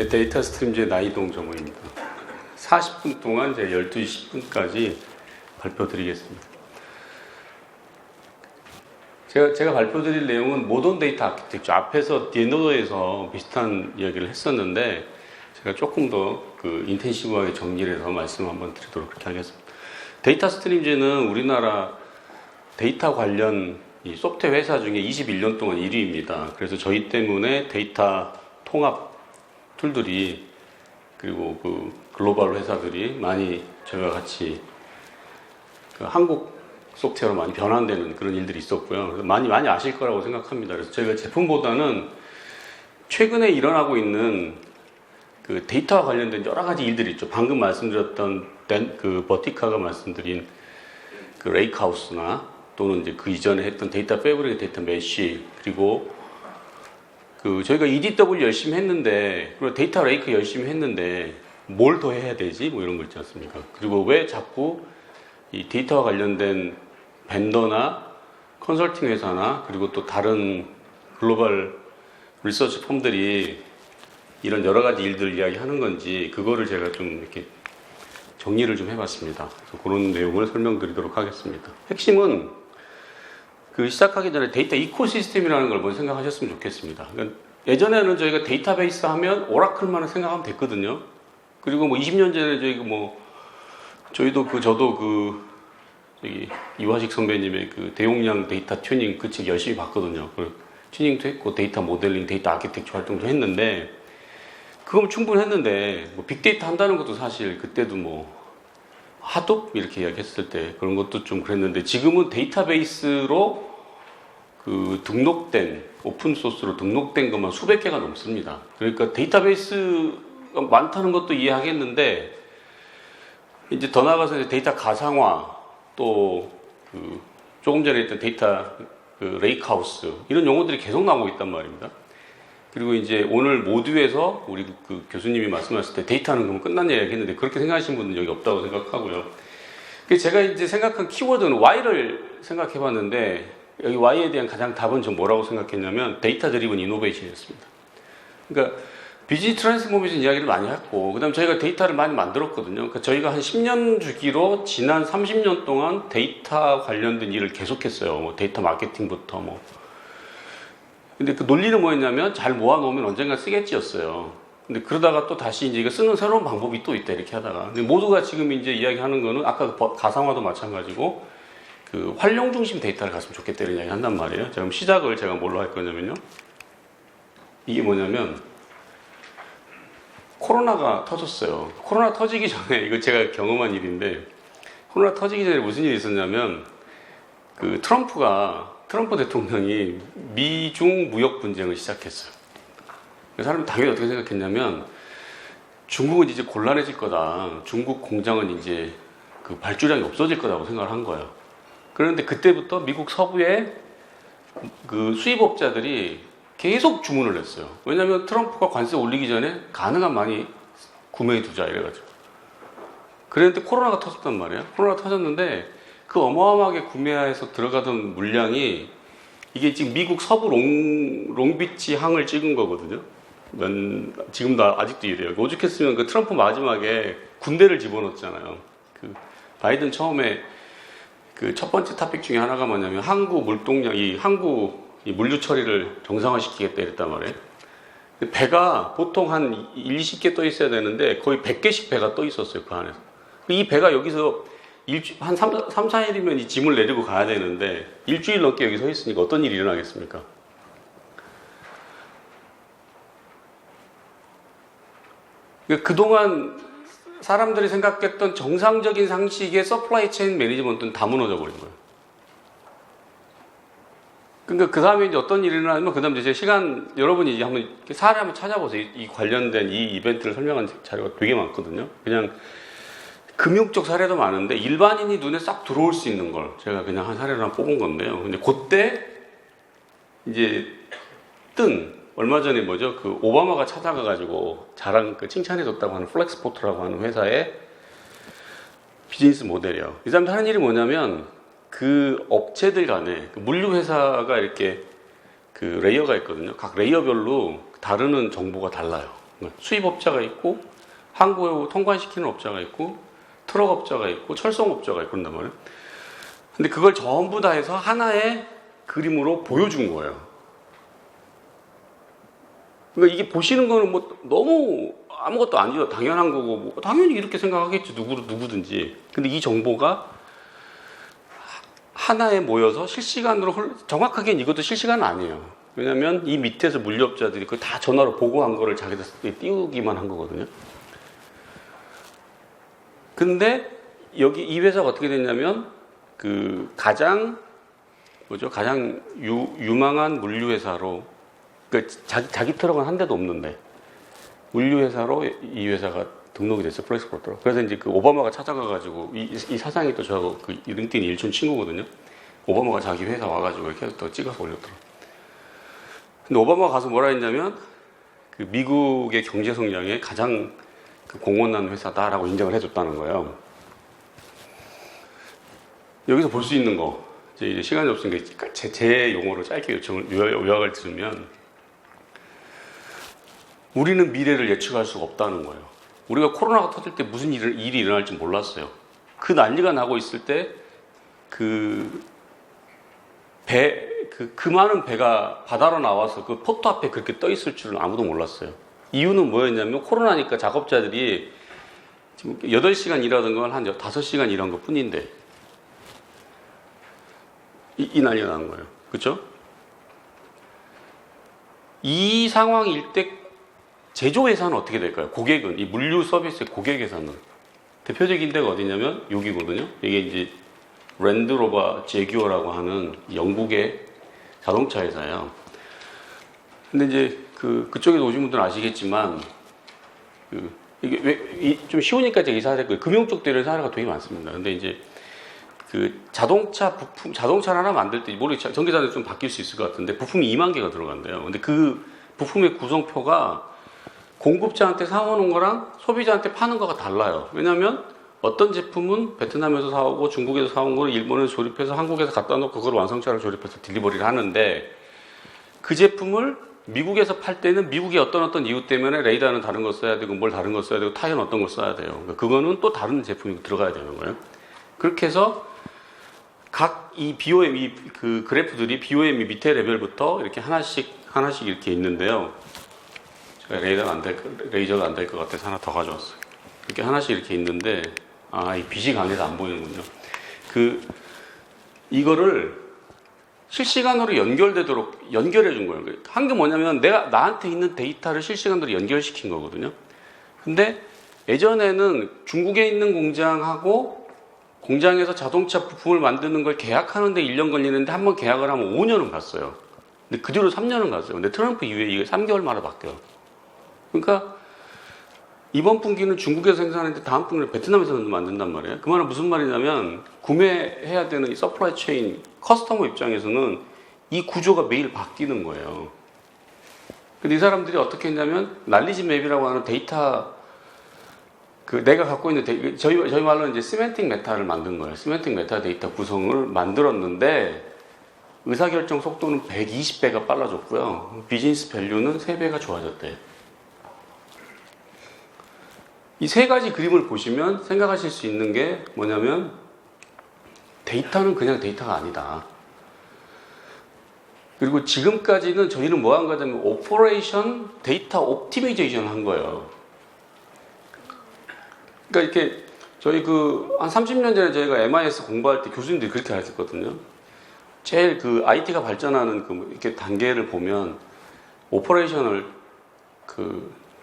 네, 데이터 스트림즈의 나이동 정호입니다. 40분 동안 제 12시 10분까지 발표 드리겠습니다. 제가 발표 드릴 내용은 모던 데이터 아키텍처, 앞에서 디노더에서 비슷한 이야기를 했었는데 제가 조금 더 인텐시브하게 정리를 해서 말씀을 한번 드리도록 그렇게 하겠습니다. 데이터 스트림즈는 우리나라 데이터 관련 이 소프트웨어 회사 중에 21년 동안 1위입니다. 그래서 저희 때문에 데이터 통합 툴들이 그리고 글로벌 회사들이 많이 저희와 같이 한국 소프트웨어로 많이 변환되는 그런 일들이 있었고요. 그래서 많이 아실 거라고 생각합니다. 그래서 저희가 제품보다는 최근에 일어나고 있는 데이터와 관련된 여러 가지 일들이 있죠. 방금 말씀드렸던 버티카가 말씀드린 레이크하우스나 또는 이제 그 이전에 했던 데이터 패브릭, 데이터 메쉬, 그리고 저희가 EDW 열심히 했는데, 그리고 데이터 레이크 열심히 했는데, 뭘 더 해야 되지? 뭐 이런 거 있지 않습니까? 그리고 왜 자꾸 이 데이터와 관련된 벤더나 컨설팅 회사나 그리고 또 다른 글로벌 리서치 펌들이 이런 여러 가지 일들 이야기하는 건지, 그거를 제가 좀 이렇게 정리를 좀 해봤습니다. 그래서 그런 내용을 설명드리도록 하겠습니다. 핵심은 시작하기 전에 데이터 이코시스템이라는 걸 먼저 생각하셨으면 좋겠습니다. 그러니까 예전에는 저희가 데이터베이스 하면 오라클만을 생각하면 됐거든요. 그리고 20년 전에 저도 이화식 선배님의 대용량 데이터 튜닝 그 책 열심히 봤거든요. 튜닝도 했고 데이터 모델링, 데이터 아키텍처 활동도 했는데 그건 충분했는데 빅데이터 한다는 것도 사실 그때도 하둡 이렇게 이야기했을 때 그런 것도 좀 그랬는데 지금은 데이터베이스로 등록된 오픈소스로 등록된 것만 수백 개가 넘습니다. 그러니까 데이터베이스가 많다는 것도 이해하겠는데 이제 더 나아가서 이제 데이터 가상화 또 조금 전에 했던 데이터 레이크하우스 이런 용어들이 계속 나오고 있단 말입니다. 그리고 이제 오늘 모두에서 우리 교수님이 말씀하실 때 데이터는 그럼 끝난 이야기 했는데 그렇게 생각하시는 분은 여기 없다고 생각하고요. 제가 이제 생각한 키워드는 Y를 생각해 봤는데 여기 Y에 대한 가장 답은 전 뭐라고 생각했냐면 데이터 드리븐 이노베이션이었습니다. 그러니까 비즈니스 트랜스포메이션 이야기를 많이 했고 그 다음에 저희가 데이터를 많이 만들었거든요. 그러니까 저희가 한 10년 주기로 지난 30년 동안 데이터 관련된 일을 계속했어요. 데이터 마케팅부터 근데 그 논리는 뭐였냐면 잘 모아놓으면 언젠가 쓰겠지였어요. 근데 그러다가 또 다시 이제 이거 쓰는 새로운 방법이 또 있다 이렇게 하다가 근데 모두가 지금 이제 이야기하는 거는 아까 가상화도 마찬가지고 활용 중심 데이터를 갔으면 좋겠다 이런 이야기 한단 말이에요. 그럼 시작을 제가 뭘로 할 거냐면요. 이게 뭐냐면 코로나가 터졌어요. 코로나 터지기 전에 이거 제가 경험한 일인데 코로나 터지기 전에 무슨 일이 있었냐면 트럼프 대통령이 미중 무역 분쟁을 시작했어요. 사람이 당연히 어떻게 생각했냐면 중국은 이제 곤란해질 거다. 중국 공장은 이제 발주량이 없어질 거라고 생각을 한 거예요. 그런데 그때부터 미국 서부의 수입업자들이 계속 주문을 했어요. 왜냐하면 트럼프가 관세 올리기 전에 가능한 많이 구매해 두자 이래가지고. 그랬는데 코로나가 터졌단 말이에요. 코로나가 터졌는데 그 어마어마하게 구매해서 들어가던 물량이 이게 지금 미국 서부 롱비치 항을 찍은 거거든요. 지금도 아직도 이래요. 오죽했으면 트럼프 마지막에 군대를 집어넣었잖아요. 바이든 처음에 첫 번째 토픽 중에 하나가 뭐냐면 항구 물동량, 항구 물류 처리를 정상화시키겠다 이랬단 말이에요. 배가 보통 한 20개 떠 있어야 되는데 거의 100개씩 배가 떠 있었어요, 그 안에서. 이 배가 여기서 한 3, 4일이면 이 짐을 내리고 가야 되는데 일주일 넘게 여기 서 있으니까 어떤 일이 일어나겠습니까? 그동안 사람들이 생각했던 정상적인 상식의 서플라이 체인 매니지먼트는 다 무너져 버린 거예요. 그러니까 그 다음에 이제 어떤 일이 일어나면 그 다음에 이제 여러분이 이제 한번 사례 한번 찾아보세요. 이 관련된 이 이벤트를 설명한 자료가 되게 많거든요. 그냥 금융적 사례도 많은데 일반인이 눈에 싹 들어올 수 있는 걸 제가 그냥 한 사례를 뽑은 건데요. 근데 그때 이제 얼마 전에 오바마가 찾아가가지고 칭찬해줬다고 하는 플렉스포트라고 하는 회사의 비즈니스 모델이에요. 이 사람들 하는 일이 뭐냐면 업체들 간에 물류 회사가 이렇게 레이어가 있거든요. 각 레이어별로 다루는 정보가 달라요. 수입업자가 있고 항구 통관시키는 업자가 있고 트럭업자가 있고 철송업자가 있고 그런단 말이에요. 근데 그걸 전부 다 해서 하나의 그림으로 보여준 거예요. 그러니까 이게 보시는 거는 뭐 너무 아무것도 아니죠. 당연한 거고 뭐 당연히 이렇게 생각하겠지 누구든지. 근데 이 정보가 하나에 모여서 실시간으로 정확하게는 이것도 실시간은 아니에요. 왜냐면 이 밑에서 물류업자들이 그걸 다 전화로 보고한 거를 자기들 띄우기만 한 거거든요. 근데 여기 이 회사가 어떻게 됐냐면 그 가장 유망한 물류 회사로 그러니까 자기 트럭은 한 대도 없는데 물류 회사로 이 회사가 등록이 됐어요. 프렉스포트로. 그래서 이제 그 오바마가 찾아가가지고 이 사장이 또 저하고 그 링크드인 일촌 친구거든요. 오바마가 자기 회사 와가지고 이렇게 또 찍어서 올렸더라고. 근데 오바마가 가서 뭐라 했냐면 그 미국의 경제 성장에 가장 그 공헌한 회사다라고 인정을 해줬다는 거예요. 여기서 볼 수 있는 거, 이제 시간이 없으니까 제 용어로 짧게 요약을 들으면 우리는 미래를 예측할 수가 없다는 거예요. 우리가 코로나가 터질 때 무슨 일이 일어날지 몰랐어요. 그 난리가 나고 있을 때 그 많은 배가 바다로 나와서 그 포트 앞에 그렇게 떠 있을 줄은 아무도 몰랐어요. 이유는 뭐였냐면 코로나니까 작업자들이 지금 8시간 일하던 걸 한 5시간 일한 것 뿐인데 이 난리가 나는 거예요. 그렇죠? 이 상황일 때 제조회사는 어떻게 될까요? 고객은, 이 물류 서비스의 고객회사는 대표적인 데가 어디냐면 여기거든요. 이게 이제 랜드로버 제규어라고 하는 영국의 자동차 회사예요. 근데 이제 그쪽에서 오신 분들은 아시겠지만 이게 좀 쉬우니까 제가 이 사례 금융 쪽 대로 사례가 되게 많습니다. 근데 이제 그 자동차 부품, 자동차를 하나 만들 때 모르겠어요. 전기자는 좀 바뀔 수 있을 것 같은데 부품이 2만 개가 들어간대요. 근데 그 부품의 구성표가 공급자한테 사오는 거랑 소비자한테 파는 거가 달라요. 왜냐하면 어떤 제품은 베트남에서 사오고 중국에서 사온 거를 일본에서 조립해서 한국에서 갖다 놓고 그걸 완성차를 조립해서 딜리버리를 하는데 그 제품을 미국에서 팔 때는 미국의 어떤 이유 때문에 레이더는 다른 거 써야 되고 뭘 다른 거 써야 되고 타이어는 어떤 걸 써야 돼요. 그거는 또 다른 제품이 들어가야 되는 거예요. 그렇게 해서 각 이 BOM, 그 그래프들이 BOM이 밑에 레벨부터 이렇게 하나씩 이렇게 있는데요. 제가 레이저가 안 될 것 같아서 하나 더 가져왔어요. 이렇게 하나씩 이렇게 있는데, 이 빛이 강해서 안 보이는군요. 이거를 실시간으로 연결되도록 연결해 준 거예요. 한 게 뭐냐면 나한테 있는 데이터를 실시간으로 연결시킨 거거든요. 근데 예전에는 중국에 있는 공장하고 공장에서 자동차 부품을 만드는 걸 계약하는데 1년 걸리는데 한 번 계약을 하면 5년은 갔어요. 근데 그 뒤로 3년은 갔어요. 근데 트럼프 이후에 이게 3개월마다 바뀌어요. 그러니까 이번 분기는 중국에서 생산하는데 다음 분기는 베트남에서 만든단 말이에요. 그 말은 무슨 말이냐면 구매해야 되는 이 서플라이 체인 커스터머 입장에서는 이 구조가 매일 바뀌는 거예요. 근데 이 사람들이 어떻게 했냐면 날리지 맵이라고 하는 데이터 내가 갖고 있는 저희 말로 이제 시멘틱 메타를 만든 거예요. 시멘틱 메타 데이터 구성을 만들었는데 의사결정 속도는 120배가 빨라졌고요. 비즈니스 밸류는 3배가 좋아졌대요. 이 세 가지 그림을 보시면 생각하실 수 있는 게 뭐냐면 데이터는 그냥 데이터가 아니다. 그리고 지금까지는 저희는 뭐 한 거냐면 오퍼레이션 데이터 옵티미제이션 한 거예요. 그러니까 이렇게 저희 한 30년 전에 저희가 MIS 공부할 때 교수님들이 그렇게 하셨거든요. 제일 IT가 발전하는 이렇게 단계를 보면 오퍼레이션을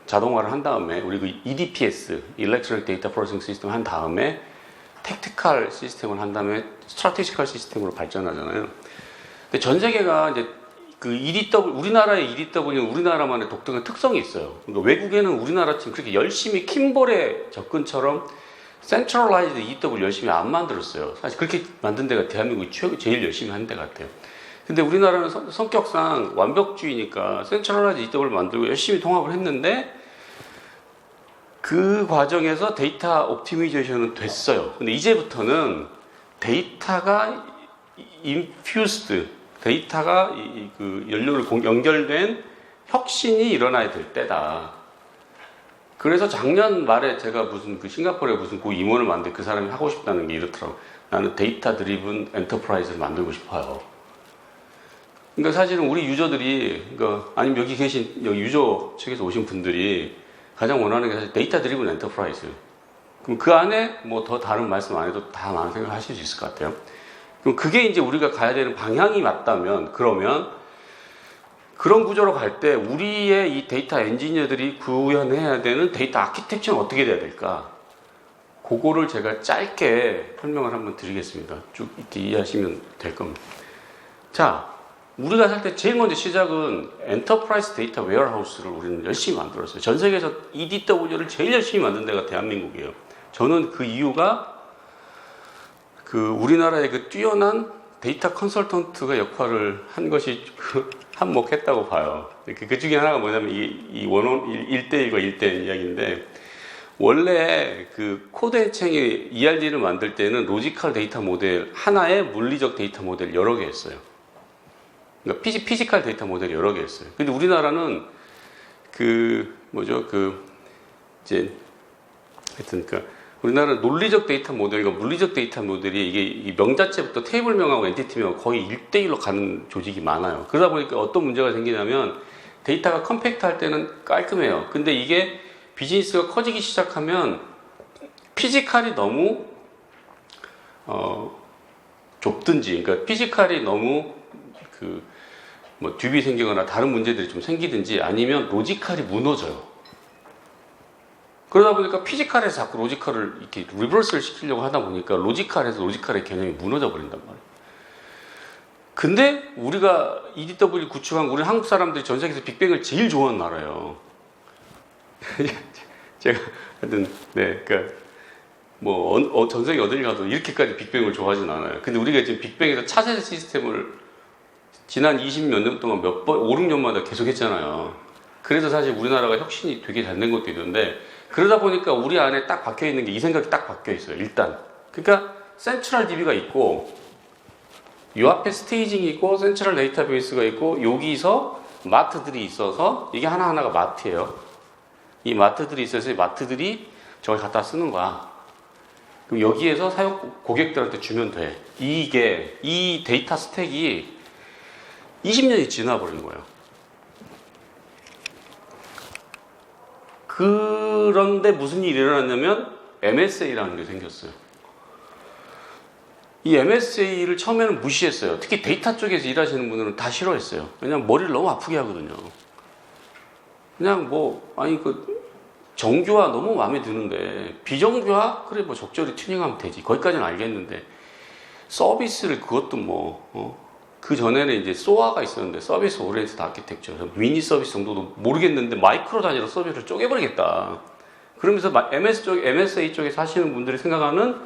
자동화를 한 다음에 우리 EDPS, Electronic Data Processing System 한 다음에 택티컬 시스템을 한 다음에 스트래티지컬 시스템으로 발전하잖아요. 근데 전 세계가 이제 우리나라의 EDW는 우리나라만의 독특한 특성이 있어요. 그러니까 외국에는 우리나라처럼 그렇게 열심히 킴볼의 접근처럼 센트럴라이즈드 EDW 열심히 안 만들었어요. 사실 그렇게 만든 데가 대한민국이 제일 열심히 한 데 같아요. 근데 우리나라는 성격상 완벽주의니까 센트럴라이즈 EDW를 만들고 열심히 통합을 했는데 그 과정에서 데이터 옵티미제이션은 됐어요. 근데 이제부터는 데이터가 인퓨스드, 데이터가 연결된 혁신이 일어나야 될 때다. 그래서 작년 말에 제가 무슨 그 싱가포르에 무슨 그 임원을 만들 그 사람이 하고 싶다는 게 이렇더라고. 나는 데이터 드리븐 엔터프라이즈를 만들고 싶어요. 그러니까 사실은 우리 유저들이, 그러니까 아니면 여기 계신 여기 유저 측에서 오신 분들이 가장 원하는 게 사실 데이터 드리븐 엔터프라이즈. 그럼 그 안에 뭐 더 다른 말씀 안 해도 다 많은 생각 하실 수 있을 것 같아요. 그럼 그게 이제 우리가 가야 되는 방향이 맞다면, 그러면 그런 구조로 갈 때 우리의 이 데이터 엔지니어들이 구현해야 되는 데이터 아키텍처는 어떻게 돼야 될까? 그거를 제가 짧게 설명을 한번 드리겠습니다. 쭉 이렇게 이해하시면 될 겁니다. 자, 우리가 살 때 제일 먼저 시작은 엔터프라이즈 데이터 웨어하우스를 우리는 열심히 만들었어요. 전 세계에서 EDW를 제일 열심히 만든 데가 대한민국이에요. 저는 그 이유가 그 우리나라의 그 뛰어난 데이터 컨설턴트가 역할을 한 것이 한몫했다고 봐요. 그 중에 하나가 뭐냐면 이 원원 1대1과 1대1 이야기인데, 원래 그 코드 해칭의 ERD를 만들 때는 로지컬 데이터 모델 하나의 물리적 데이터 모델 여러 개 했어요. 그러니까 피지컬 데이터 모델이 여러 개 했어요. 근데 우리나라는 그 뭐죠? 그 이제 하여튼 그 우리나라는 논리적 데이터 모델과 물리적 데이터 모델이 이게 이 명자체부터 테이블명하고 엔티티명하고 거의 1대1로 가는 조직이 많아요. 그러다 보니까 어떤 문제가 생기냐면 데이터가 컴팩트 할 때는 깔끔해요. 근데 이게 비즈니스가 커지기 시작하면 피지컬이 너무 좁든지, 그러니까 피지컬이 너무 그 뭐 듀비 생기거나 다른 문제들이 좀 생기든지, 아니면 로지컬이 무너져요. 그러다 보니까 피지컬에서 자꾸 로지컬을 이렇게 리버스를 시키려고 하다 보니까 로지컬에서 로지컬의 개념이 무너져 버린단 말이에요. 근데 우리가 EDW 구축한 우리 한국 사람들이 전 세계에서 빅뱅을 제일 좋아하는 나라예요. 제가 하여튼 그러니까 뭐 전 세계 어딜 가도 이렇게까지 빅뱅을 좋아하진 않아요. 근데 우리가 지금 빅뱅에서 차세대 시스템을 지난 20몇 년 동안 5, 6년마다 계속 했잖아요. 그래서 사실 우리나라가 혁신이 되게 잘 된 것도 있는데, 그러다 보니까 우리 안에 딱 박혀 있는 게 이 생각이 딱 박혀 있어요. 일단 그러니까 센트럴 DB가 있고, 요 앞에 스테이징이 있고, 센트럴 데이터베이스가 있고, 여기서 마트들이 있어서 이게 하나하나가 마트예요. 이 마트들이 있어서 이 마트들이 저걸 갖다 쓰는 거야. 그럼 여기에서 고객들한테 주면 돼. 이 데이터 스택이 20년이 지나버린 거예요. 그런데 무슨 일이 일어났냐면 MSA라는 게 생겼어요. 이 MSA를 처음에는 무시했어요. 특히 데이터 쪽에서 일하시는 분들은 다 싫어했어요. 왜냐면 머리를 너무 아프게 하거든요. 그냥 정규화 너무 마음에 드는데, 비정규화? 그래, 뭐 적절히 튜닝하면 되지. 거기까지는 알겠는데, 서비스를 그것도 그 전에는 이제 소아가 있었는데, 서비스 오리엔티드 아키텍처. 미니 서비스 정도도 모르겠는데, 마이크로 단위로 서비스를 쪼개버리겠다. 그러면서 MSA 쪽에서 하시는 분들이 생각하는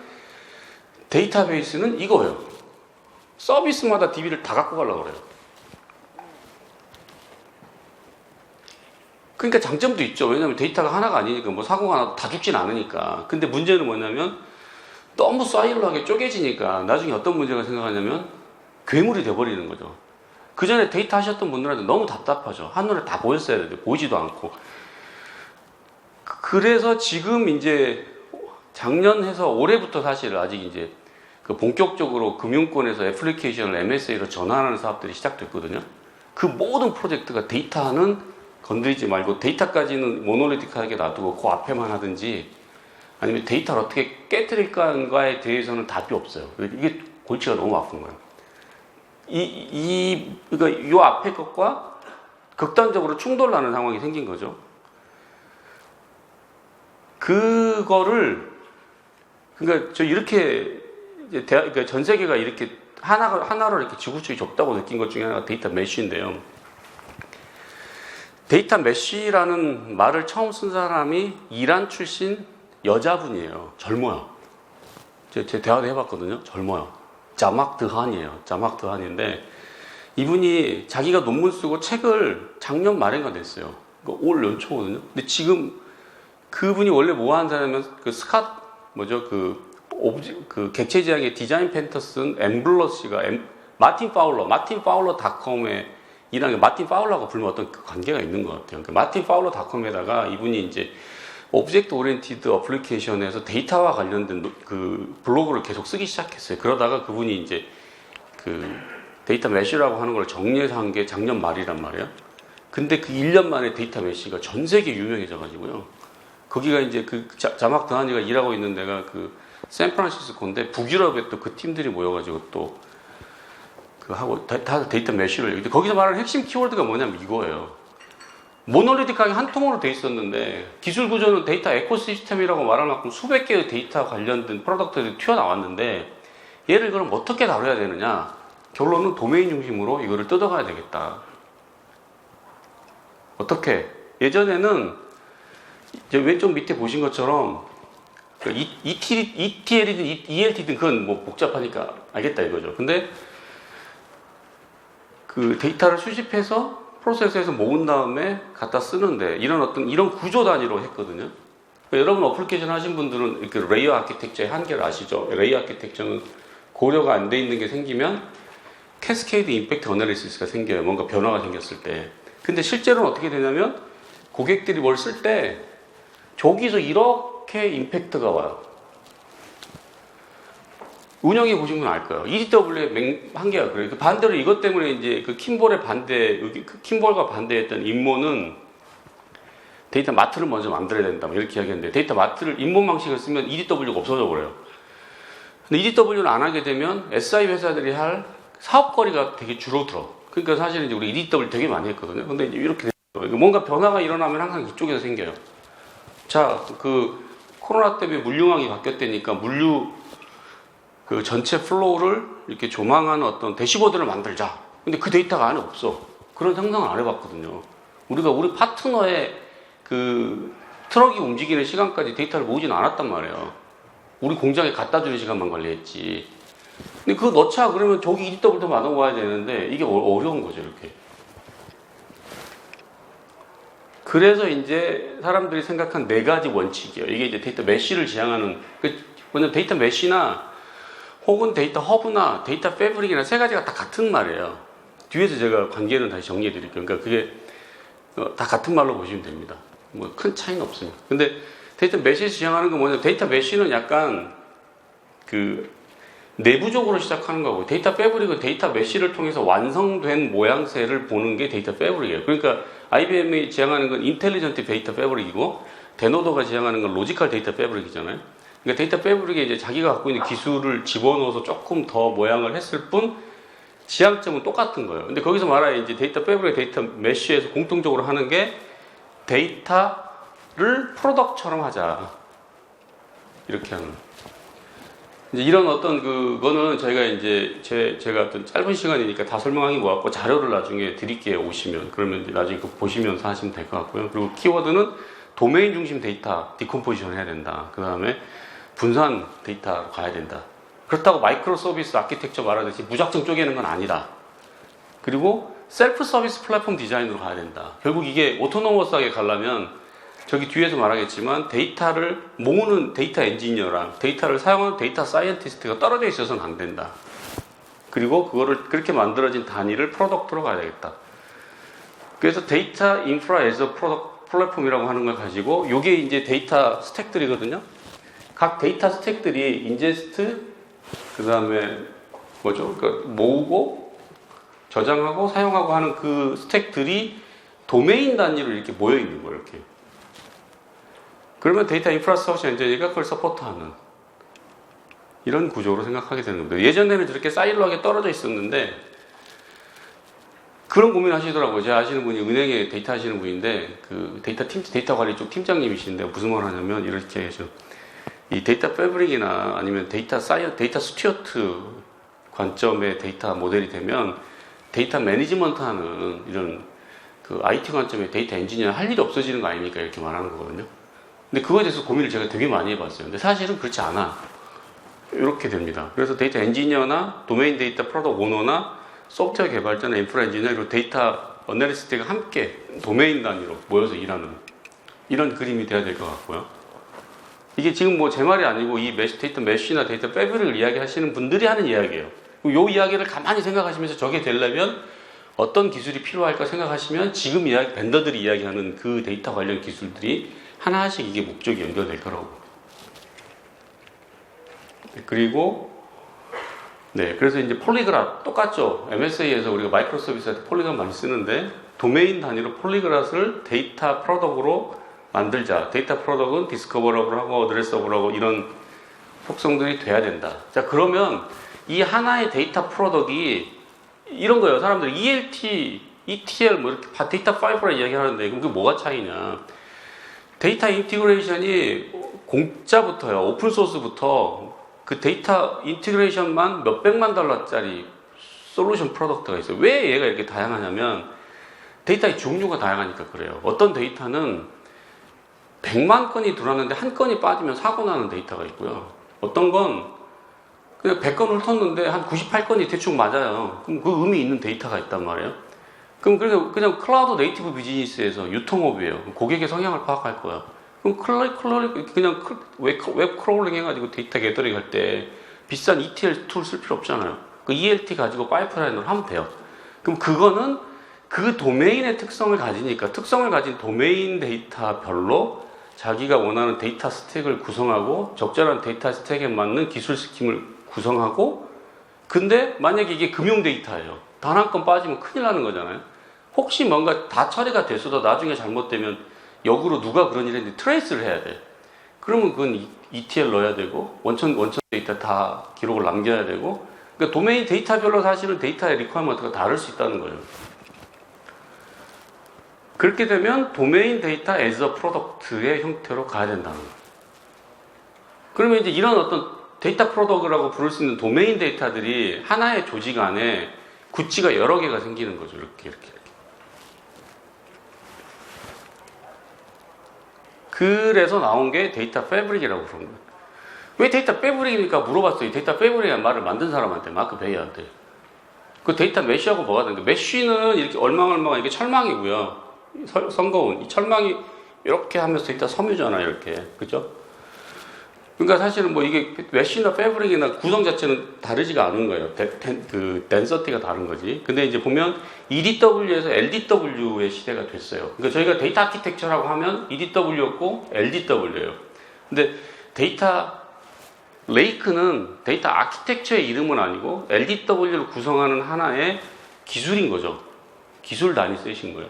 데이터베이스는 이거예요. 서비스마다 DB를 다 갖고 가려고 그래요. 그러니까 장점도 있죠. 왜냐하면 데이터가 하나가 아니니까, 뭐 사고가 나도 다 죽진 않으니까. 근데 문제는 뭐냐면 너무 사이로하게 쪼개지니까 나중에 어떤 문제가 생각하냐면 괴물이 돼버리는 거죠. 그 전에 데이터 하셨던 분들한테 너무 답답하죠. 한눈에 다 보였어야 되는데 보이지도 않고. 그래서 지금 이제 작년 해서 올해부터 사실 아직 이제 그 본격적으로 금융권에서 애플리케이션을 MSA로 전환하는 사업들이 시작됐거든요. 그 모든 프로젝트가 데이터는 건드리지 말고, 데이터까지는 모노리틱하게 놔두고 그 앞에만 하든지, 아니면 데이터를 어떻게 깨뜨릴까에 대해서는 답이 없어요. 이게 골치가 너무 아픈 거예요. 그러니까 요 앞에 것과 극단적으로 충돌나는 상황이 생긴 거죠. 그거를, 그러니까 저 이렇게 그러니까 전 세계가 이렇게 하나로 이렇게 지구축이 좁다고 느낀 것 중에 하나가 데이터 메쉬인데요. 데이터 메쉬라는 말을 처음 쓴 사람이 이란 출신 여자분이에요. 젊어요. 제가 대화도 해봤거든요. 젊어요. 자막 드한이에요. 자막 드한인데, 이분이 자기가 논문 쓰고 책을 작년 말인가 냈어요. 올 연초거든요. 근데 지금 그분이 원래 뭐 하는 사람이면 그 객체지향의 디자인 펜터 쓴 엠블러시가 마틴 파울러닷컴에 일하는 게, 마틴 파울러가 불면 어떤 관계가 있는 것 같아요. 그러니까 마틴 파울러닷컴에다가 이분이 이제 오브젝트 오리엔티드 어플리케이션에서 데이터와 관련된 그 블로그를 계속 쓰기 시작했어요. 그러다가 그분이 이제 그 데이터 메쉬라고 하는 걸 정리해서 한 게 작년 말이란 말이에요. 근데 그 1년 만에 데이터 메쉬가 전 세계 유명해져 가지고요. 거기가 이제 그 자막 드하니가 일하고 있는 데가 그 샌프란시스코인데 북유럽에 또 그 팀들이 모여가지고 또 그 하고 다 데이터 메쉬를. 근데 거기서 말하는 핵심 키워드가 뭐냐면 이거예요. 모놀리틱하게 한 통으로 돼 있었는데 기술 구조는 데이터 에코시스템이라고 말할 만큼 수백 개의 데이터 관련된 프로덕트들이 튀어나왔는데 얘를 그럼 어떻게 다뤄야 되느냐? 결론은 도메인 중심으로 이거를 뜯어가야 되겠다. 어떻게? 예전에는 이제 왼쪽 밑에 보신 것처럼 ETL이든 ELT든 그건 뭐 복잡하니까 알겠다 이거죠. 근데 그 데이터를 수집해서 프로세스에서 모은 다음에 갖다 쓰는데 이런 구조 단위로 했거든요. 그러니까 여러분 어플리케이션 하신 분들은 이렇게 레이어 아키텍처의 한계를 아시죠? 레이어 아키텍처는 고려가 안 돼 있는 게 생기면 캐스케이드 임팩트 어널리시스가 생겨요. 뭔가 변화가 생겼을 때. 근데 실제로는 어떻게 되냐면 고객들이 뭘 쓸 때 저기서 이렇게 임팩트가 와요. 운영해 보신 분 알 거예요. EDW의 한계가 그래요. 반대로 이것 때문에 이제 그 킴볼의 킴볼과 반대했던 임모는 데이터 마트를 먼저 만들어야 된다. 이렇게 이야기했는데 데이터 마트를 임모 방식을 쓰면 EDW가 없어져 버려요. 근데 EDW를 안 하게 되면 SI 회사들이 할 사업거리가 되게 줄어들어. 그러니까 사실은 이제 우리 EDW 되게 많이 했거든요. 근데 이제 이렇게 돼요. 뭔가 변화가 일어나면 항상 이쪽에서 생겨요. 자, 그 코로나 때문에 물류망이 바뀌었다니까 물류 그 전체 플로우를 이렇게 조망하는 어떤 대시보드를 만들자. 근데 그 데이터가 안에 없어. 그런 상상을 안 해봤거든요. 우리가 우리 파트너의 그 트럭이 움직이는 시간까지 데이터를 모으지는 않았단 말이에요. 우리 공장에 갖다 주는 시간만 관리했지. 근데 그거 넣자 그러면 저기 EDW도 만들어 와야 되는데 이게 어려운 거죠, 이렇게. 그래서 이제 사람들이 생각한 네 가지 원칙이에요. 이게 이제 데이터 메쉬를 지향하는, 뭐냐면 데이터 메쉬나 혹은 데이터 허브나 데이터 패브릭이나 세 가지가 다 같은 말이에요. 뒤에서 제가 관계는 다시 정리해 드릴게요. 그러니까 그게 다 같은 말로 보시면 됩니다. 뭐 큰 차이는 없습니다. 근데 데이터 메쉬에서 지향하는 건 뭐냐면 데이터 메쉬는 약간 그 내부적으로 시작하는 거고 데이터 패브릭은 데이터 메쉬를 통해서 완성된 모양새를 보는 게 데이터 패브릭이에요. 그러니까 IBM이 지향하는 건 인텔리전트 데이터 패브릭이고 데노더가 지향하는 건 로지컬 데이터 패브릭이잖아요. 그러니까 데이터 패브릭에 이제 자기가 갖고 있는 기술을 집어넣어서 조금 더 모양을 했을 뿐 지향점은 똑같은 거예요. 근데 거기서 말하는 이제 데이터 패브릭, 데이터 메쉬에서 공통적으로 하는 게 데이터를 프로덕트처럼 하자. 이렇게 하는. 이제 이런 어떤 그거는 저희가 이제 제가 어떤 짧은 시간이니까 다 설명하기 뭐하고 자료를 나중에 드릴게요. 오시면. 그러면 이제 나중에 그거 보시면서 하시면 될 것 같고요. 그리고 키워드는 도메인 중심 데이터 디컴포지션 해야 된다. 그 다음에 분산 데이터로 가야 된다. 그렇다고 마이크로 서비스 아키텍처 말하듯이 무작정 쪼개는 건 아니다. 그리고 셀프 서비스 플랫폼 디자인으로 가야 된다. 결국 이게 오토노머스하게 가려면 저기 뒤에서 말하겠지만 데이터를 모으는 데이터 엔지니어랑 데이터를 사용하는 데이터 사이언티스트가 떨어져 있어서는 안 된다. 그리고 그거를 그렇게 만들어진 단위를 프로덕트로 가야 되겠다. 그래서 데이터 인프라에서 플랫폼이라고 하는 걸 가지고 이게 이제 데이터 스택들이거든요. 각 데이터 스택들이 인제스트, 그 다음에 뭐죠? 그러니까 모으고 저장하고 사용하고 하는 그 스택들이 도메인 단위로 이렇게 모여 있는 거예요. 이렇게. 그러면 데이터 인프라스트럭처 엔지니어가 그걸 서포트하는 이런 구조로 생각하게 되는 겁니다. 예전에는 저렇게 사일로하게 떨어져 있었는데 그런 고민 하시더라고요. 제가 아시는 분이 은행에 데이터 하시는 분인데 그 데이터 관리 쪽 팀장님이신데 무슨 말 하냐면 이렇게 해서 이 데이터 패브릭이나 아니면 데이터 스튜어트 관점의 데이터 모델이 되면 데이터 매니지먼트 하는 이런 그 IT 관점의 데이터 엔지니어 할 일이 없어지는 거 아닙니까? 이렇게 말하는 거거든요. 근데 그거에 대해서 고민을 제가 되게 많이 해봤어요. 근데 사실은 그렇지 않아. 이렇게 됩니다. 그래서 데이터 엔지니어나 도메인 데이터 프로덕트 오너나 소프트웨어 개발자나 인프라 엔지니어 그리고 데이터 어널리스트가 함께 도메인 단위로 모여서 일하는 이런 그림이 돼야 될 것 같고요. 이게 지금 뭐 제 말이 아니고 이 데이터 메쉬나 데이터 패브릭을 이야기하시는 분들이 하는 이야기예요. 이 이야기를 가만히 생각하시면서 저게 되려면 어떤 기술이 필요할까 생각하시면 지금 벤더들이 이야기하는 그 데이터 관련 기술들이 하나씩 이게 목적이 연결될 거라고. 그리고 네, 그래서 이제 폴리그랏 똑같죠. MSA에서 우리가 마이크로 서비스할 때 폴리그랏 많이 쓰는데 도메인 단위로 폴리그랏을 데이터 프로덕으로 만들자. 데이터 프로덕은 디스커버러블하고 어드레서블하고 이런 속성들이 돼야 된다. 자, 그러면 이 하나의 데이터 프로덕이 이런 거예요. 사람들이 ELT, ETL 뭐 이렇게 데이터 파이프라 이야기하는데 그럼 그게 뭐가 차이냐? 데이터 인티그레이션이 공짜부터요. 오픈 소스부터 그 데이터 인티그레이션만 몇백만 달러짜리 솔루션 프로덕트가 있어요. 왜 얘가 이렇게 다양하냐면 데이터의 종류가 다양하니까 그래요. 어떤 데이터는 100만 건이 들어왔는데 한 건이 빠지면 사고 나는 데이터가 있고요. 어떤 건 그냥 100건을 훑었는데 한 98건이 대충 맞아요. 그럼 그 의미 있는 데이터가 있단 말이에요. 그럼 그냥 클라우드 네이티브 비즈니스에서 유통업이에요. 고객의 성향을 파악할 거야. 그럼 그냥 웹 크롤링 해가지고 데이터 게더링 할 때 비싼 ETL 툴 쓸 필요 없잖아요. 그 ELT 가지고 파이프라인으로 하면 돼요. 그럼 그거는 그 도메인의 특성을 가지니까 특성을 가진 도메인 데이터별로 자기가 원하는 데이터 스택을 구성하고 적절한 데이터 스택에 맞는 기술 스킴을 구성하고 근데 만약에 이게 금융 데이터예요. 단 한 건 빠지면 큰일 나는 거잖아요. 혹시 뭔가 다 처리가 됐어도 나중에 잘못되면 역으로 누가 그런 일을 했는데 트레이스를 해야 돼. 그러면 그건 ETL 넣어야 되고 원천 데이터 다 기록을 남겨야 되고 그러니까 도메인 데이터별로 사실은 데이터의 리퀘어먼트가 다를 수 있다는 거예요. 그렇게 되면 도메인 데이터 as a product의 형태로 가야 된다는 거예요. 그러면 이제 이런 어떤 데이터 프로덕트라고 부를 수 있는 도메인 데이터들이 하나의 조직 안에 구치가 여러 개가 생기는 거죠. 이렇게. 그래서 나온 게 데이터 패브릭이라고 부르는 거예요. 왜 데이터 패브릭입니까? 물어봤어요. 데이터 패브릭이라는 말을 만든 사람한테, 마크 베이한테. 그 데이터 메쉬하고 뭐가 다른가? 메쉬는 이렇게 얼망얼망한 이게 철망이고요. 썬거운. 이 철망이 이렇게 하면서 데이터 섬유잖아요. 이렇게. 그죠? 그러니까 사실은 뭐 이게 메쉬나 패브릭이나 구성 자체는 다르지가 않은 거예요. 그 덴서티가 다른 거지. 근데 이제 보면 EDW에서 LDW의 시대가 됐어요. 그러니까 저희가 데이터 아키텍처라고 하면 EDW였고 LDW예요. 근데 데이터 레이크는 데이터 아키텍처의 이름은 아니고 LDW를 구성하는 하나의 기술인 거죠. 기술 단위 쓰신 거예요.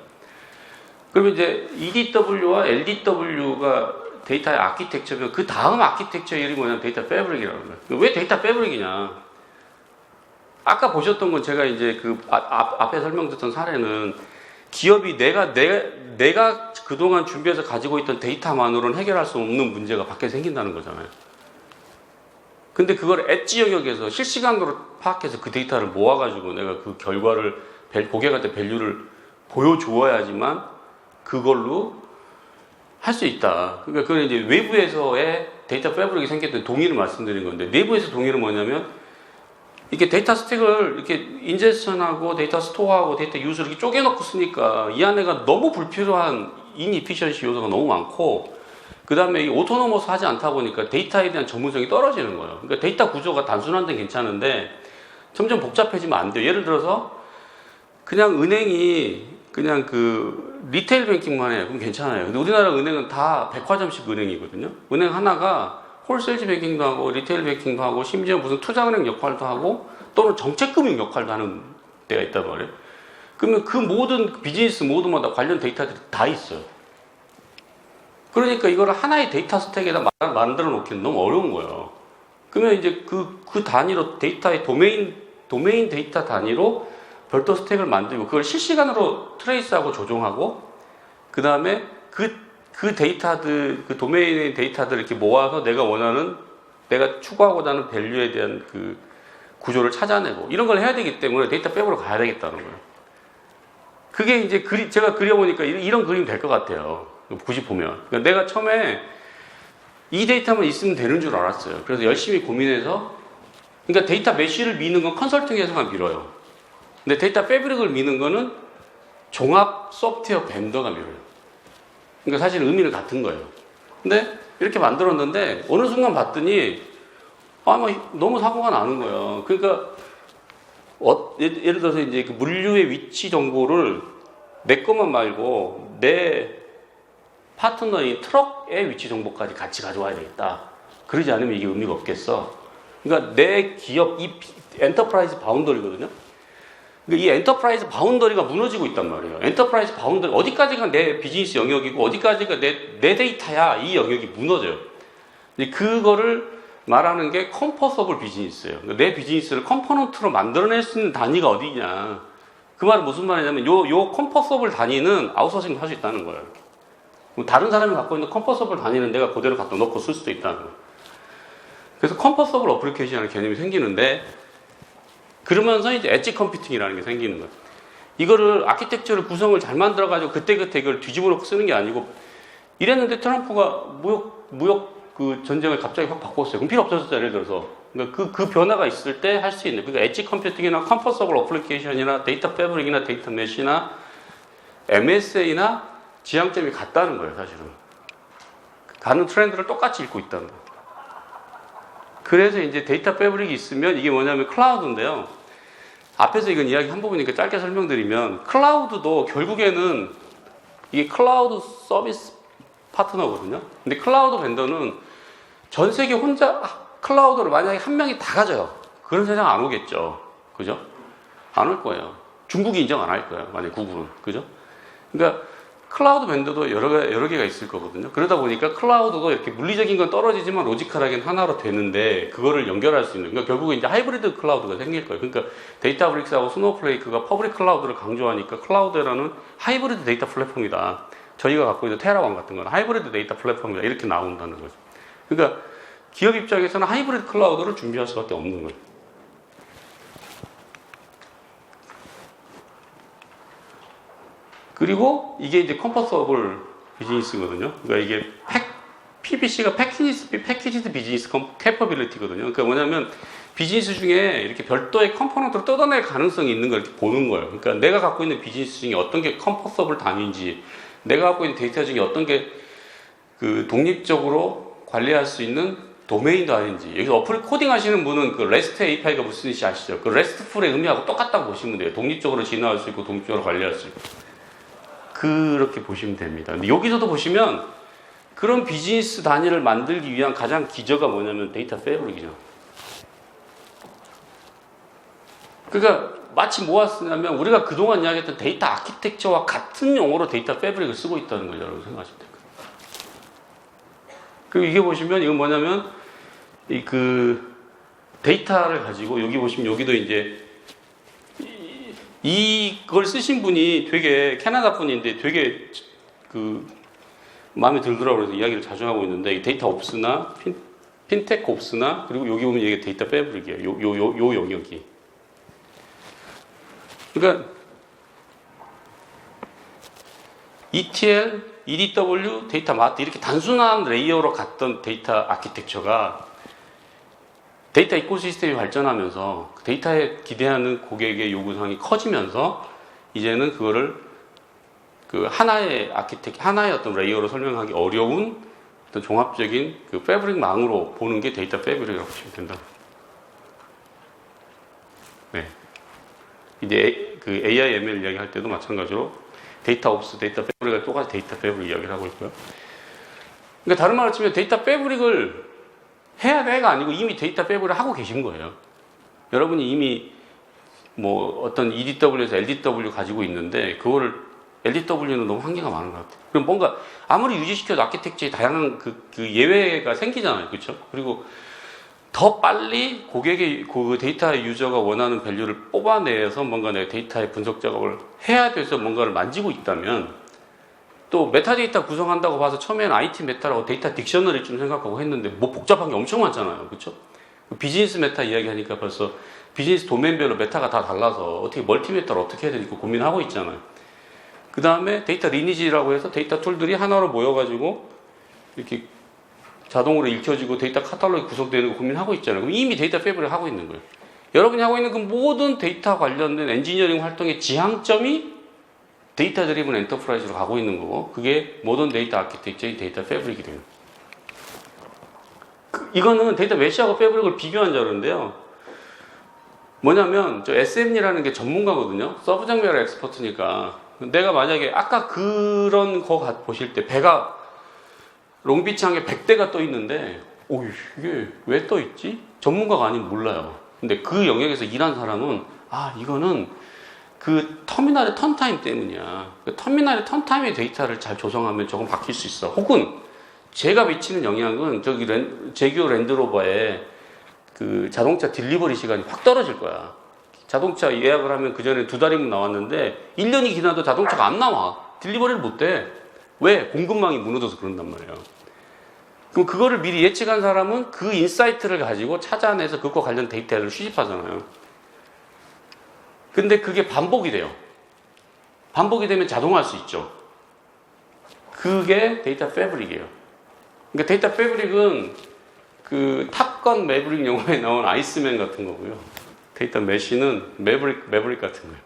그러면 이제 EDW와 LDW가 데이터의 아키텍처면 그 다음 아키텍처 이름이 뭐냐면 데이터 패브릭이라는 거예요. 왜 데이터 패브릭이냐? 아까 보셨던 건 제가 이제 그 앞에 설명드렸던 사례는 기업이 내가 그동안 준비해서 가지고 있던 데이터만으로는 해결할 수 없는 문제가 밖에 생긴다는 거잖아요. 근데 그걸 엣지 영역에서 실시간으로 파악해서 그 데이터를 모아가지고 내가 그 결과를 고객한테 밸류를 보여주어야지만 그걸로 할 수 있다. 그러니까 그건 이제 외부에서의 데이터 패브릭이 생겼던 동의를 말씀드린 건데 내부에서 동의는 뭐냐면 이렇게 데이터 스택을 이렇게 인제스션하고 데이터 스토어하고 데이터 유즈를 이렇게 쪼개놓고 쓰니까 이 안에가 너무 불필요한 인이피션시 요소가 너무 많고 그 다음에 이 오토노머스 하지 않다 보니까 데이터에 대한 전문성이 떨어지는 거예요. 그러니까 데이터 구조가 단순한 데는 괜찮은데 점점 복잡해지면 안 돼요. 예를 들어서 그냥 은행이 그냥 그 리테일 뱅킹만 해요. 그럼 괜찮아요. 근데 우리나라 은행은 다 백화점식 은행이거든요. 은행 하나가 홀세일즈 뱅킹도 하고 리테일 뱅킹도 하고 심지어 무슨 투자은행 역할도 하고 또는 정책금융 역할도 하는 데가 있단 말이에요. 그러면 그 모든 비즈니스 모드마다 관련 데이터들이 다 있어요. 그러니까 이걸 하나의 데이터 스택에다 만들어 놓기는 너무 어려운 거예요. 그러면 이제 그 단위로 데이터의 도메인 데이터 단위로 별도 스택을 만들고 그걸 실시간으로 트레이스하고 조종하고 그 다음에 그 데이터들, 그 도메인의 데이터들을 이렇게 모아서 내가 추구하고자 하는 밸류에 대한 그 구조를 찾아내고 이런 걸 해야 되기 때문에 데이터 백으로 가야 되겠다는 거예요. 그게 이제 제가 그려보니까 이런 그림이 될 것 같아요. 굳이 보면. 그러니까 내가 처음에 이 데이터만 있으면 되는 줄 알았어요. 그래서 열심히 고민해서 그러니까 데이터 메쉬를 미는 건 컨설팅 회사가 밀어요. 근데 데이터 패브릭을 미는 거는 종합 소프트웨어 벤더가 밀어요. 그러니까 사실 의미는 같은 거예요. 근데 이렇게 만들었는데 어느 순간 봤더니 너무 사고가 나는 거예요. 그러니까 예를 들어서 이제 그 물류의 위치 정보를 내 것만 말고 내 파트너인 트럭의 위치 정보까지 같이 가져와야 되겠다. 그러지 않으면 이게 의미가 없겠어. 그러니까 내 기업, 이 엔터프라이즈 바운더리거든요. 그러니까 이 엔터프라이즈 바운더리가 무너지고 있단 말이에요. 엔터프라이즈 바운더리, 어디까지가 내 비즈니스 영역이고 어디까지가 내 데이터야, 이 영역이 무너져요. 그거를 말하는 게 컴포서블 비즈니스예요. 내 비즈니스를 컴포넌트로 만들어낼 수 있는 단위가 어디냐. 그 말은 무슨 말이냐면 요 컴포서블 단위는 아웃소싱 할 수 있다는 거예요. 다른 사람이 갖고 있는 컴포서블 단위는 내가 그대로 갖다 놓고 쓸 수도 있다는 거예요. 그래서 컴포서블 어플리케이션이라는 개념이 생기는데, 그러면서 이제 엣지 컴퓨팅이라는 게 생기는 거예요. 이거를 아키텍처를 구성을 잘 만들어가지고 그때그때 이걸 뒤집어 놓고 쓰는 게 아니고, 이랬는데 트럼프가 무역 그 전쟁을 갑자기 확 바꿨어요. 그럼 필요 없어졌죠, 예를 들어서. 그러니까 그 변화가 있을 때 할 수 있는, 그러니까 엣지 컴퓨팅이나 컴포서블 어플리케이션이나 데이터 패브릭이나 데이터 메시나 MSA나 지향점이 같다는 거예요, 사실은. 가는 트렌드를 똑같이 읽고 있다는 거예요. 그래서 이제 데이터 패브릭이 있으면 이게 뭐냐면 클라우드인데요. 앞에서 이건 이야기 한 부분이니까 짧게 설명드리면, 클라우드도 결국에는 이게 클라우드 서비스 파트너거든요. 근데 클라우드 벤더는 전 세계 혼자 클라우드를 만약에 한 명이 다 가져요. 그런 세상 안 오겠죠. 그죠? 안 올 거예요. 중국이 인정 안 할 거예요. 만약에 구글은. 그죠? 그러니까 클라우드 벤더도 여러 개가 있을 거거든요. 그러다 보니까 클라우드도 이렇게 물리적인 건 떨어지지만 로지컬하게는 하나로 되는데, 그거를 연결할 수 있는, 그러니까 결국은 이제 하이브리드 클라우드가 생길 거예요. 그러니까 데이터브릭스하고 스노우플레이크가 퍼블릭 클라우드를 강조하니까 클라우드라는 하이브리드 데이터 플랫폼이다. 저희가 갖고 있는 테라원 같은 건 하이브리드 데이터 플랫폼이다. 이렇게 나온다는 거죠. 그러니까 기업 입장에서는 하이브리드 클라우드를 준비할 수밖에 없는 거예요. 그리고 이게 이제 컴포서블 비즈니스거든요. 그러니까 이게 PBC가 패키지드 비즈니스 캐퍼빌리티거든요. 그러니까 뭐냐면 비즈니스 중에 이렇게 별도의 컴포넌트로 뜯어낼 가능성이 있는 걸 이렇게 보는 거예요. 그러니까 내가 갖고 있는 비즈니스 중에 어떤 게 컴포서블 단위인지, 내가 갖고 있는 데이터 중에 어떤 게 그 독립적으로 관리할 수 있는 도메인 단위인지. 여기서 어플 코딩 하시는 분은 그 REST API가 무슨 뜻인지 아시죠? 그 RESTful의 의미하고 똑같다고 보시면 돼요. 독립적으로 진화할 수 있고 독립적으로 관리할 수 있고. 그렇게 보시면 됩니다. 근데 여기서도 보시면 그런 비즈니스 단위를 만들기 위한 가장 기저가 뭐냐면 데이터 패브릭이죠. 그러니까 마치 뭐가 쓰냐면 우리가 그동안 이야기했던 데이터 아키텍처와 같은 용어로 데이터 패브릭을 쓰고 있다는 걸 여러분 생각하시면 돼요. 그리고 이게 보시면 이건 뭐냐면 그 데이터를 가지고, 여기 보시면 여기도 이제 이걸 쓰신 분이 되게 캐나다 분인데 되게 그 마음에 들더라고요. 그래서 이야기를 자주 하고 있는데, 데이터 옵스나 핀테크 옵스나, 그리고 여기 보면 이게 데이터 패브릭이에요. 요 영역이. 그러니까 ETL, EDW, 데이터 마트, 이렇게 단순한 레이어로 갔던 데이터 아키텍처가 데이터 이코시스템이 발전하면서 데이터에 기대하는 고객의 요구사항이 커지면서 이제는 그거를 그 하나의 하나의 어떤 레이어로 설명하기 어려운 어떤 종합적인 그 패브릭 망으로 보는 게 데이터 패브릭이라고 보시면 된다. 네. 이제 그 AI, ML 이야기 할 때도 마찬가지로 데이터 옵스, 데이터 패브릭을 똑같이 데이터 패브릭 이야기를 하고 있고요. 그러니까 다른 말로 치면 데이터 패브릭을 해야 돼가 아니고 이미 데이터 패브릭을 하고 계신 거예요. 여러분이 이미 뭐 어떤 EDW에서 LDW 가지고 있는데, 그거를 LDW는 너무 한계가 많은 것 같아요. 그럼 뭔가 아무리 유지시켜도 아키텍처에 다양한 그 예외가 생기잖아요. 그렇죠? 그리고 더 빨리 고객의 그 데이터 유저가 원하는 밸류를 뽑아내서 뭔가 내 데이터의 분석 작업을 해야 돼서 뭔가를 만지고 있다면, 또 메타데이터 구성한다고 봐서 처음에는 IT 메타라고 데이터 딕셔너리 좀 생각하고 했는데 뭐 복잡한 게 엄청 많잖아요. 그렇죠? 비즈니스 메타 이야기하니까 벌써 비즈니스 도메인별로 메타가 다 달라서 어떻게 멀티 메타를 어떻게 해야 될지 고민하고 있잖아요. 그 다음에 데이터 리니지라고 해서 데이터 툴들이 하나로 모여가지고 이렇게 자동으로 읽혀지고 데이터 카탈로그 구성되는 거 고민하고 있잖아요. 그럼 이미 데이터 패브릭을 하고 있는 거예요. 여러분이 하고 있는 그 모든 데이터 관련된 엔지니어링 활동의 지향점이 데이터 드리븐 엔터프라이즈로 가고 있는 거고, 그게 모던 데이터 아키텍처의 데이터 패브릭이 돼요. 이거는 데이터 메시하고 패브릭을 비교한 자료인데요. 뭐냐면 저 SM이라는 게 전문가거든요. 서브젝트 매터 엑스퍼트니까. 내가 만약에 아까 그런 거 보실 때 배가 롱비치항에 100대가 떠 있는데, 오, 이게 왜 떠 있지? 전문가가 아니면 몰라요. 근데 그 영역에서 일한 사람은, 아, 이거는 그 터미널의 턴타임 때문이야. 그 터미널의 턴타임의 데이터를 잘 조성하면 조금 바뀔 수 있어. 혹은 제가 미치는 영향은 저기 제규어 랜드로버의 그 자동차 딜리버리 시간이 확 떨어질 거야. 자동차 예약을 하면 그 전에 2달이면 나왔는데 1년이 지나도 자동차가 안 나와. 딜리버리를 못 돼. 왜? 공급망이 무너져서 그런단 말이에요. 그럼 그거를 미리 예측한 사람은 그 인사이트를 가지고 찾아내서 그것과 관련 데이터를 수집하잖아요. 근데 그게 반복이 돼요. 반복이 되면 자동화할 수 있죠. 그게 데이터 패브릭이에요. 그러니까 데이터 패브릭은 그 탑건 매브릭 영화에 나온 아이스맨 같은 거고요. 데이터 메쉬는 매브릭 같은 거예요.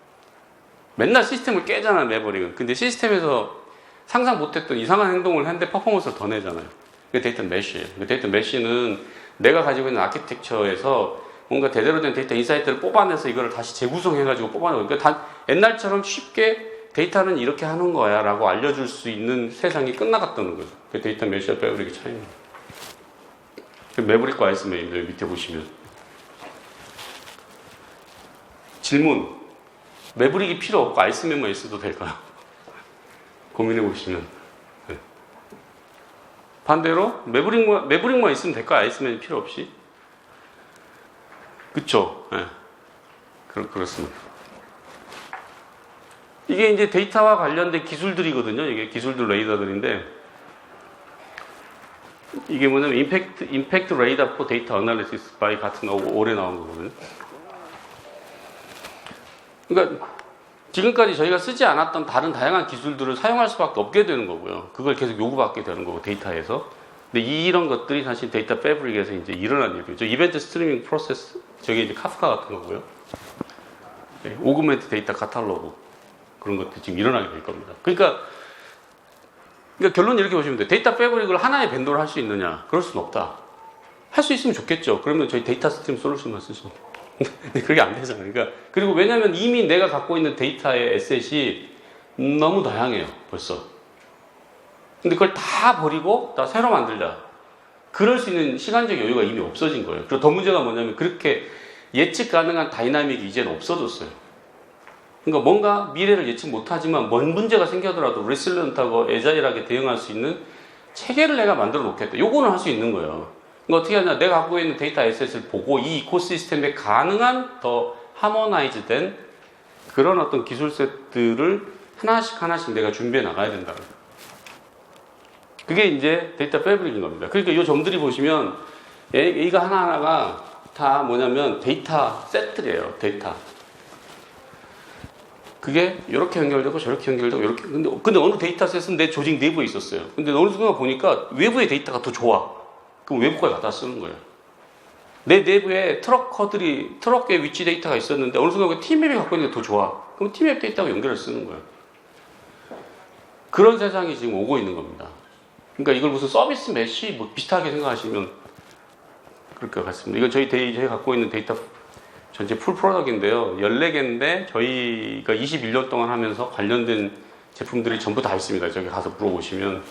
맨날 시스템을 깨잖아, 매브릭은. 근데 시스템에서 상상 못했던 이상한 행동을 했는데 퍼포먼스를 더 내잖아요. 그게 데이터 메쉬예요. 데이터 메쉬는 내가 가지고 있는 아키텍처에서 뭔가 제대로 된 데이터 인사이트를 뽑아내서 이걸 다시 재구성해가지고 뽑아내고, 그러니까 옛날처럼 쉽게 데이터는 이렇게 하는 거야 라고 알려줄 수 있는 세상이 끝나갔다는 거죠. 그 데이터 메쉬와 매브릭의 차이입니다. 매브릭과 아이스맨 밑에 보시면 질문, 매브릭이 필요 없고 아이스맨만 있어도 될까요? 고민해 보시면. 네. 반대로 매브릭만 있으면 될까요? 아이스맨이 필요 없이? 그쵸? 네. 그렇습니다. 이게 이제 데이터와 관련된 기술들이거든요. 이게 기술들 레이더들인데, 이게 뭐냐면 임팩트 레이더 포 데이터 어널리시스 바이 같은 거 올해 나온 거거든요. 그러니까 지금까지 저희가 쓰지 않았던 다른 다양한 기술들을 사용할 수밖에 없게 되는 거고요. 그걸 계속 요구받게 되는 거고, 데이터에서. 근데 이런 것들이 사실 데이터 패브릭에서 이제 일어난 일이죠. 이벤트 스트리밍 프로세스, 저게 이제 카프카 같은 거고요. 네, 오그멘트 데이터 카탈로그, 그런 것들이 지금 일어나게 될 겁니다. 그러니까 결론 이렇게 보시면 돼요. 데이터 패브릭을 하나의 벤더로 할 수 있느냐? 그럴 수는 없다. 할 수 있으면 좋겠죠. 그러면 저희 데이터 스트림 솔루션만 쓰시면 돼요. 근데 그게 안 되잖아요. 그러니까, 그리고 왜냐면 이미 내가 갖고 있는 데이터의 에셋이 너무 다양해요, 벌써. 근데 그걸 다 버리고 다 새로 만들자. 그럴 수 있는 시간적 여유가 이미 없어진 거예요. 그리고 더 문제가 뭐냐면 그렇게 예측 가능한 다이나믹이 이제는 없어졌어요. 그러니까 뭔가 미래를 예측 못하지만 뭔 문제가 생겨더라도 레실리언트하고 애자일하게 대응할 수 있는 체계를 내가 만들어 놓겠다. 요거는 할 수 있는 거예요. 그러니까 어떻게 하냐, 내가 갖고 있는 데이터 에셋을 보고 이 이코시스템에 가능한 더 하모나이즈된 그런 어떤 기술 셋들을 하나씩 내가 준비해 나가야 된다. 그게 이제 데이터 패브릭인 겁니다. 그러니까 이 점들이 보시면 이거 하나하나가 다 뭐냐면 데이터 세트래요. 데이터. 그게 이렇게 연결되고 저렇게 연결되고 이렇게. 근데 어느 데이터셋은 내 조직 내부에 있었어요. 근데 어느 순간 보니까 외부의 데이터가 더 좋아. 그럼 외부까지 갖다 쓰는 거예요. 내 내부에 트럭의 위치 데이터가 있었는데 어느 순간 팀맵이 갖고 있는 게 더 좋아. 그럼 팀맵 데이터하고 연결해서 쓰는 거예요. 그런 세상이 지금 오고 있는 겁니다. 그러니까 이걸 무슨 서비스 메쉬 뭐 비슷하게 생각하시면 그럴 것 같습니다. 이건 저희 갖고 있는 데이터 전체 풀 프로덕트인데요. 14개인데 저희가 21년 동안 하면서 관련된 제품들이 전부 다 있습니다. 저기 가서 물어보시면.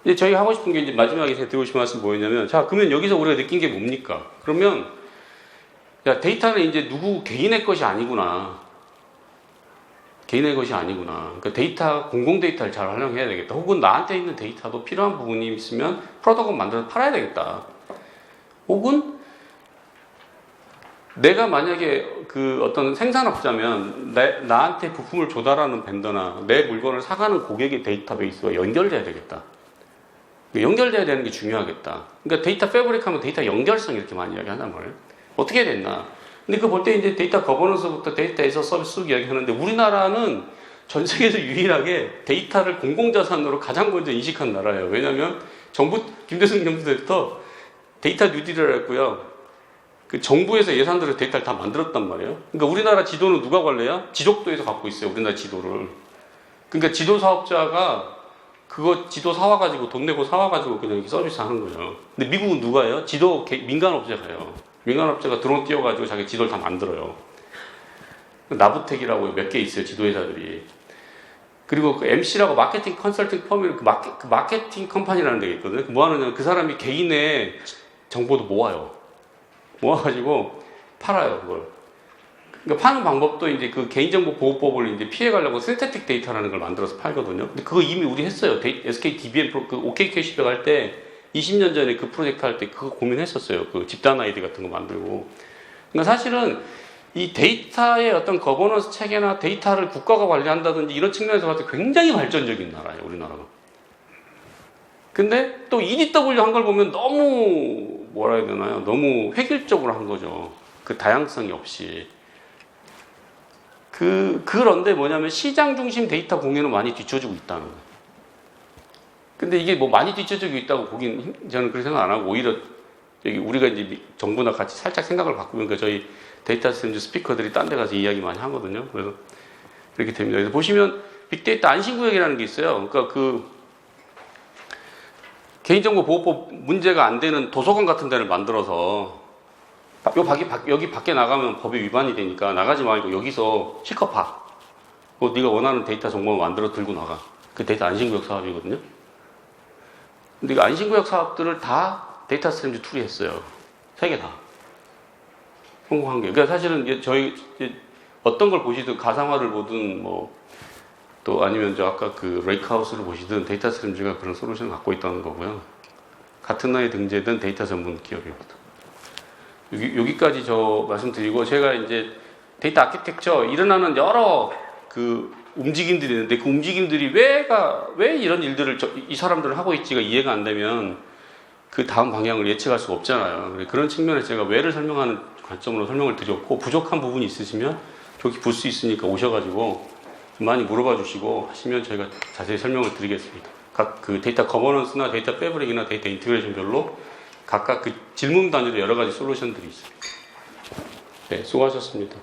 이제 저희가 하고 싶은 게 이제 마지막에 제가 드리고 싶은 말씀 뭐였냐면, 자, 그러면 여기서 우리가 느낀 게 뭡니까? 그러면, 야, 데이터는 이제 누구 개인의 것이 아니구나. 개인의 것이 아니구나. 그러니까 데이터, 공공 데이터를 잘 활용해야 되겠다. 혹은 나한테 있는 데이터도 필요한 부분이 있으면 프로덕트 만들어서 팔아야 되겠다. 혹은 내가 만약에 그 어떤 생산업자면 나한테 부품을 조달하는 벤더나 내 물건을 사가는 고객의 데이터베이스와 연결돼야 되겠다. 연결돼야 되는 게 중요하겠다. 그러니까 데이터 패브릭 하면 데이터 연결성 이렇게 많이 이야기한단 말이에요. 어떻게 됐나? 근데 그 볼 때 이제 데이터 거버넌스부터 데이터에서 서비스 쭉 이야기하는데, 우리나라는 전 세계에서 유일하게 데이터를 공공자산으로 가장 먼저 인식한 나라예요. 왜냐하면 김대중 정부 때부터 데이터 뉴딜을 했고요. 그 정부에서 예산들을 데이터를 다 만들었단 말이에요. 그러니까 우리나라 지도는 누가 관리해요? 지적도에서 갖고 있어요. 우리나라 지도를. 그러니까 지도 사업자가 그거 지도 사와가지고 돈 내고 사와가지고 그냥 서비스 하는 거예요. 근데 미국은 누가 해요? 지도 민간업체가 해요. 민간업체가 드론 띄워가지고 자기 지도를 다 만들어요. 나부텍이라고 몇 개 있어요. 지도회사들이. 그리고 그 MC라고 마케팅 컨설팅 펌이 그 마케팅 컴퍼니라는 데가 있거든요. 뭐 하느냐, 그 사람이 개인의 정보도 모아가지고 팔아요, 그걸. 그러니까 파는 방법도 이제 그 개인정보보호법을 이제 피해가려고 신테틱 데이터라는 걸 만들어서 팔거든요. 근데 그거 이미 우리 했어요. SK DBM 그 OK캐시백 할 때 20년 전에 그 프로젝트 할 때 그거 고민했었어요. 그 집단 아이디 같은 거 만들고. 그러니까 사실은 이 데이터의 어떤 거버넌스 체계나 데이터를 국가가 관리한다든지 이런 측면에서 봤을 때 굉장히 발전적인 나라예요, 우리나라가. 근데 또 EDW 한 걸 보면 너무 뭐라 해야 되나요? 너무 획일적으로 한 거죠. 그 다양성이 없이. 그런데 뭐냐면 시장 중심 데이터 공유는 많이 뒤처지고 있다는 거예요. 근데 이게 뭐 많이 뒤처지고 있다고 보기는 저는 그렇게 생각 안 하고 오히려 여기 우리가 이제 정부나 같이 살짝 생각을 바꾸면 저희 데이터 센터 스피커들이 딴 데 가서 이야기 많이 하거든요. 그래서 이렇게 됩니다. 그래서 보시면 빅데이터 안심구역이라는 게 있어요. 그러니까 그 개인정보 보호법 문제가 안 되는 도서관 같은 데를 만들어서 여기 밖에 나가면 법이 위반이 되니까 나가지 말고 여기서 실컷 봐. 네가 원하는 데이터 정보를 만들어 들고 나가. 그 데이터 안심구역 사업이거든요. 근데 이 안심구역 사업들을 다 데이터 스트림즈 툴이 했어요. 3개 다. 성공한 게. 그러니까 사실은 저희 어떤 걸 보시든 가상화를 보든 뭐 또 아니면 저 아까 그 레이크하우스를 보시든 데이터 스트림즈가 그런 솔루션을 갖고 있다는 거고요. 같은 날에 등재된 데이터 전문 기업이거든. 여기까지 저 말씀드리고 제가 이제 데이터 아키텍처 일어나는 여러 그 움직임들이 있는데 그 움직임들이 왜 이런 일들을 이 사람들은 하고 있지가 이해가 안 되면 그 다음 방향을 예측할 수가 없잖아요. 그런 측면에서 제가 왜를 설명하는 관점으로 설명을 드렸고 부족한 부분이 있으시면 저기 볼 수 있으니까 오셔가지고 좀 많이 물어봐 주시고 하시면 저희가 자세히 설명을 드리겠습니다. 각 그 데이터 거버넌스나 데이터 패브릭이나 데이터 인테그레이션별로 각각 그 질문 단위로 여러 가지 솔루션들이 있습니다. 네, 수고하셨습니다.